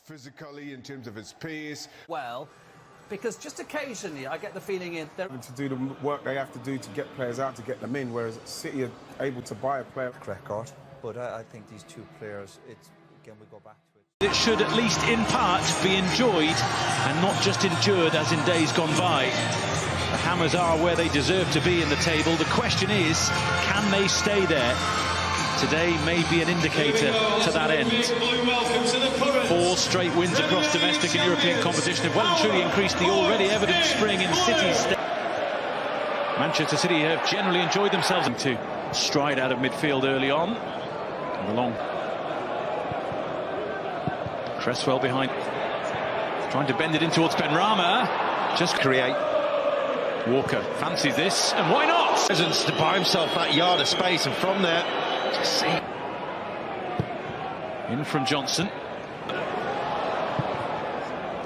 Physically, in terms of his pace. Well, because just occasionally I get the feeling to do the work they have to do to get players out, to get them in, whereas City are able to buy a player. Record, but I think these two players, again we go back to it. It should at least in part be enjoyed and not just endured as in days gone by. The Hammers are where they deserve to be in the table. The question is, can they stay there? Today may be an indicator to that end. 4 straight wins across domestic and European competition have well and truly increased the already evident spring in City's. Manchester City have generally enjoyed themselves to stride out of midfield early on. And along. Cresswell behind. Trying to bend it in towards Benrahma. Just create. Walker fancies this, and why not? Presence to buy himself that yard of space, and from there, just see. In from Johnson.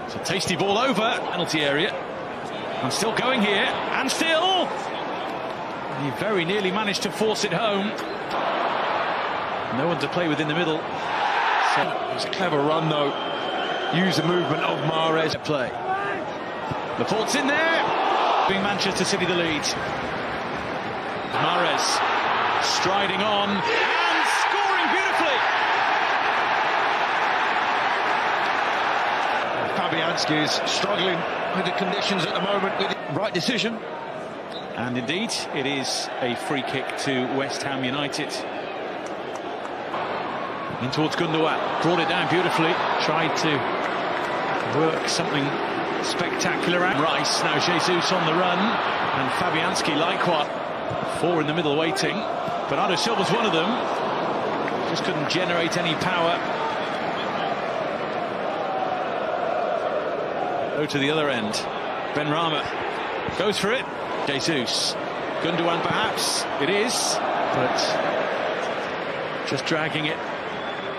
It's a tasty ball over penalty area. And still going here, and still. He very nearly managed to force it home. No one to play with in the middle. So it was a clever run, though. Use the movement of Mahrez. Play. Laporte's in there. Giving Manchester City the lead. Mahrez striding on and scoring beautifully. Fabianski is struggling with the conditions at the moment. With the right decision. And indeed, it is a free kick to West Ham United. In towards Gundogan, brought it down beautifully, tried to work something spectacular out. Rice, now Jesus on the run, and Fabianski likewise. 4 in the middle waiting. Bernardo Silva's one of them. Just couldn't generate any power. Go to the other end. Benrahma goes for it. Jesus. Gundogan perhaps. It is, but just dragging it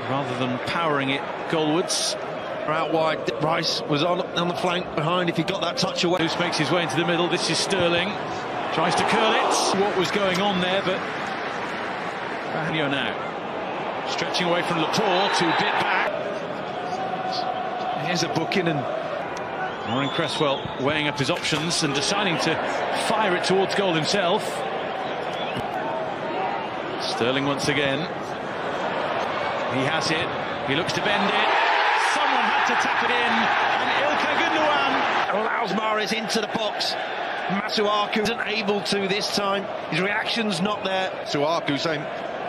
rather than powering it goalwards. Out wide, Rice was on the flank behind if he got that touch away. Bruce makes his way into the middle. This is Sterling. Tries to curl it. What was going on there, but Bahanio now. Stretching away from Laporte to bit back. Here's a booking, and Warren Cresswell weighing up his options and deciding to fire it towards goal himself. Sterling once again. He has it. He looks to bend it. Someone had to tap it in, and Ilkay Gundogan allows Mahrez into the box. Masuaku isn't able to this time. His reaction's not there. Masuaku saying,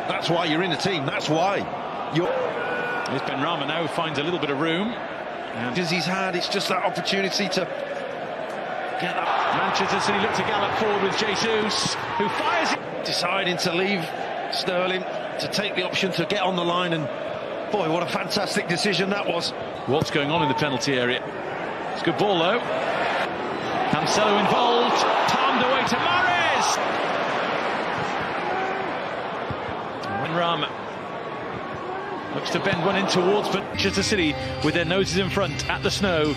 that's why you're in the team, that's why you're... Here's Benrahma now, who finds a little bit of room. Because he's had, it's just that opportunity to get up. Manchester City look to gallop forward with Jesus, who fires it. Deciding to leave Sterling, to take the option to get on the line, and boy, what a fantastic decision that was. What's going on in the penalty area? It's a good ball though. Cancelo involved, palmed away to Mahrez. Benrahma looks to bend one in towards Manchester City with their noses in front at the snow.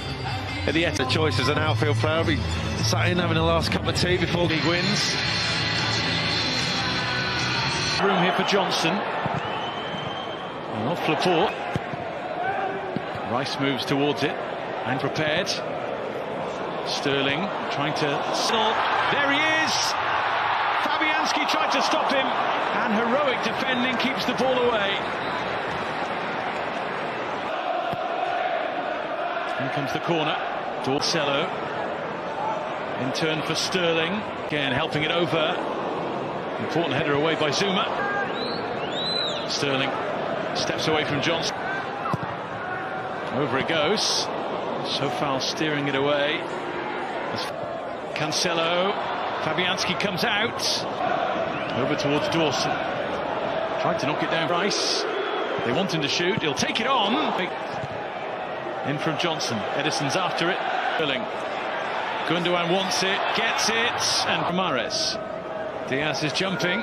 At the choice as an outfield player, he sat in having a last cup of tea before league wins. Room here for Johnson. And off Laporte. Rice moves towards it and prepared. Sterling trying to stop. There he is. Fabianski tried to stop him, and heroic defending keeps the ball away. Here comes the corner. Dorcello in turn for Sterling. Again helping it over. Important header away by Zuma. Sterling steps away from Johnson. Over it goes. Sofal steering it away. Cancelo. Fabianski comes out. Over towards Dawson. Tried to knock it down. Rice. They want him to shoot. He'll take it on. In from Johnson. Edison's after it. Sterling. Gundogan wants it. Gets it. And Mahrez. Diaz is jumping.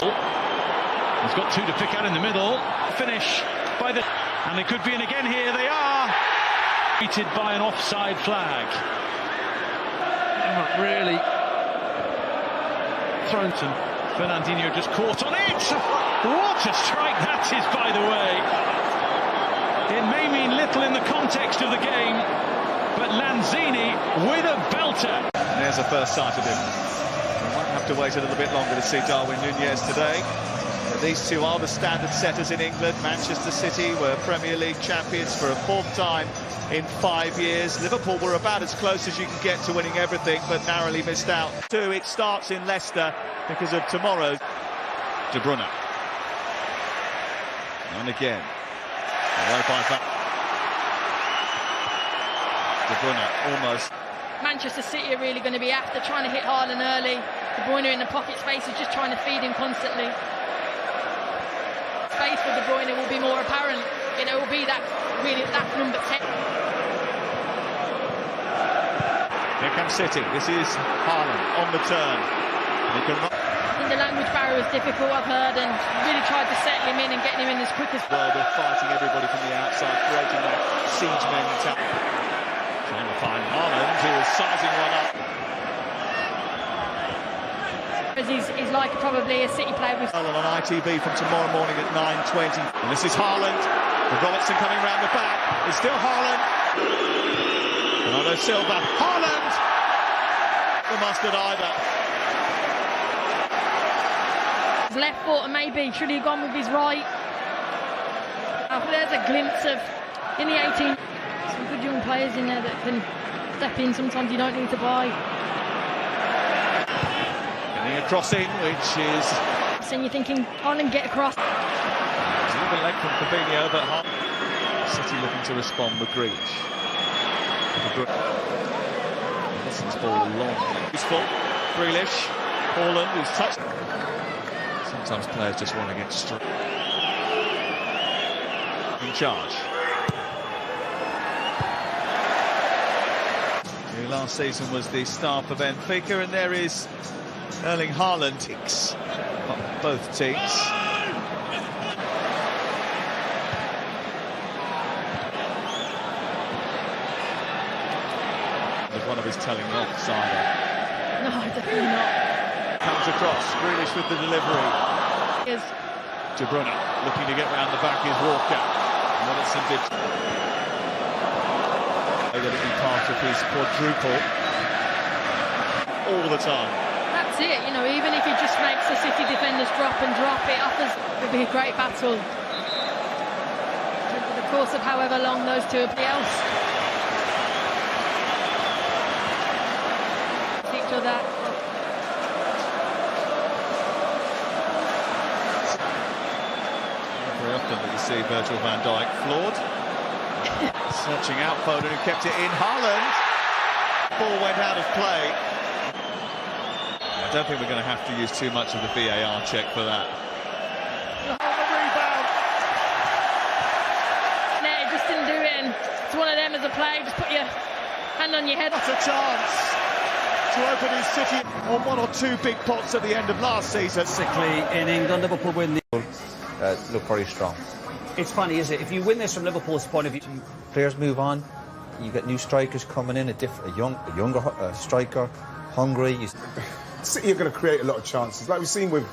He's got 2 to pick out in the middle. Finish by the... And they could be in again here. They are. Beaten by an offside flag. Not really. Thronton. Fernandinho just caught on it. What a strike that is, by the way. It may mean little in the context of the game, but Lanzini with a belter. There's a first sight of him. We might have to wait a little bit longer to see Darwin Núñez today. But these two are the standard setters in England. Manchester City were Premier League champions for a fourth time in 5 years. Liverpool were about as close as you can get to winning everything, but narrowly missed out. It starts in Leicester because of tomorrow. De Bruyne. And again. Away by De Bruyne almost. Manchester City are really going to be after trying to hit Haaland early. De Bruyne in the pocket space is just trying to feed him constantly. Space for De Bruyne will be more apparent. It will be that number 10. Here comes City. This is Haaland on the turn. He can... I think the language barrier was difficult, I've heard, and really tried to settle him in and get him in as quick as well. They're fighting everybody from the outside, creating that siege mentality. Trying to find Haaland, who is sizing one up. He's like probably a City player with... On ITV from tomorrow morning at 9:20. And this is Haaland. With Robertson coming round the back. It's still Haaland. Bernardo Silva. Haaland! The mustard either. His left foot, and maybe should he have gone with his right. There's a glimpse of, in the 18, some good young players in there that can step in. Sometimes you don't need to buy. Getting a crossing, which is... And you're thinking, Haaland get across. It's a little bit late from Fabinho, but City looking to respond with Grealish. This ball long. Useful. Grealish. Haaland, who's touched... Sometimes players just want to get straight in charge. Who last season was the star for Benfica, and there is Erling Haaland. Both teams. With one of his telling offside. No, definitely not. Comes across, Grealish with the delivery. Yes. De Bruyne looking to get round the back is Walker. Robertson did. That it be part of his quadruple all the time. That's it, you know, even if he just makes the City defenders drop, it would be a great battle. Over the course of however long those two are else. Each other. Very often that you see Virgil van Dijk flawed. Searching out Foden, who kept it in. Haaland. Ball went out of play. I don't think we're going to have to use too much of the VAR check for that. Oh, the rebound. No, it just didn't do it. And it's one of them as a player. Just put your hand on your head. What a chance to open his City on one or two big pots at the end of last season. Basically, in England, Liverpool win the... Look very strong. It's funny, is it? If you win this from Liverpool's point of view... Players move on. You get new strikers coming in, a younger striker, hungry. City are going to create a lot of chances, like we've seen with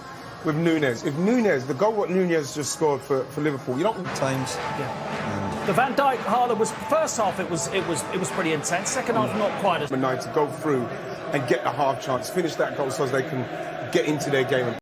Núñez. If Núñez, the goal what Núñez just scored for Liverpool, you don't... Times. Yeah. The Van Dijk Haaland was first half. It was pretty intense. Second half, not quite as. To go through and get a half chance, finish that goal so as they can get into their game.